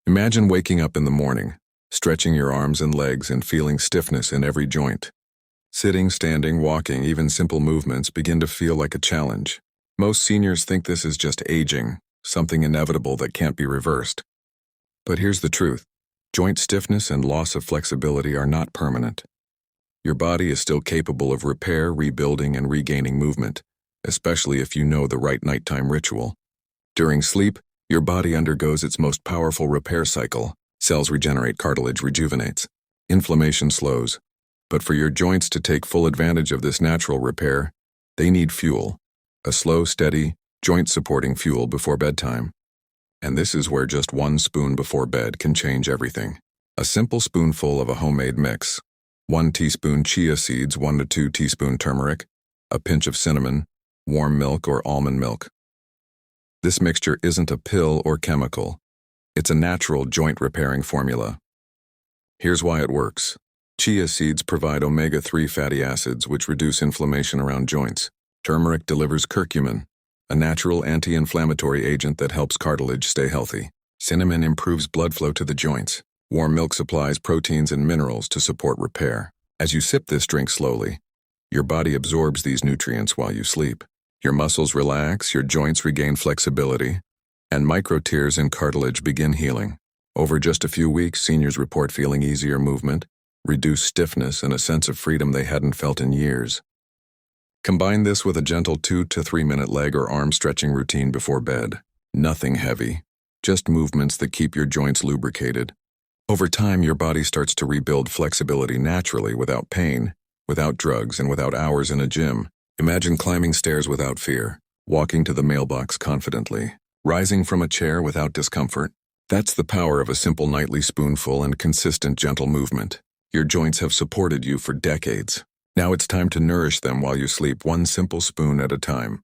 Imagine waking up in the morning, stretching your arms and legs and feeling stiffness in every joint. Sitting, standing, walking, even simple movements begin to feel like a challenge. Most seniors think this is just aging, something inevitable that can't be reversed. But here's the truth. Joint stiffness and loss of flexibility are not permanent. Your body is still capable of repair, rebuilding, and regaining movement, especially if you know the right nighttime ritual. During sleep, your body undergoes its most powerful repair cycle. Cells regenerate, cartilage rejuvenates, inflammation slows. But for your joints to take full advantage of this natural repair, they need fuel, a slow, steady, joint-supporting fuel before bedtime. And this is where just 1 spoon before bed can change everything. A simple spoonful of a homemade mix. 1 teaspoon chia seeds, 1 to 2 teaspoon turmeric, a pinch of cinnamon, warm milk or almond milk. This mixture isn't a pill or chemical. It's a natural joint-repairing formula. Here's why it works. Chia seeds provide omega-3 fatty acids which reduce inflammation around joints. Turmeric delivers curcumin, a natural anti-inflammatory agent that helps cartilage stay healthy. Cinnamon improves blood flow to the joints. Warm milk supplies proteins and minerals to support repair. As you sip this drink slowly, your body absorbs these nutrients while you sleep. Your muscles relax, your joints regain flexibility, and micro tears in cartilage begin healing. Over just a few weeks, seniors report feeling easier movement, reduced stiffness, and a sense of freedom they hadn't felt in years. Combine this with a gentle 2 to 3 minute leg or arm stretching routine before bed. Nothing heavy, just movements that keep your joints lubricated. Over time, your body starts to rebuild flexibility naturally without pain, without drugs, and without hours in a gym. Imagine climbing stairs without fear, walking to the mailbox confidently, rising from a chair without discomfort. That's the power of a simple nightly spoonful and consistent gentle movement. Your joints have supported you for decades. Now it's time to nourish them while you sleep, 1 simple spoon at a time.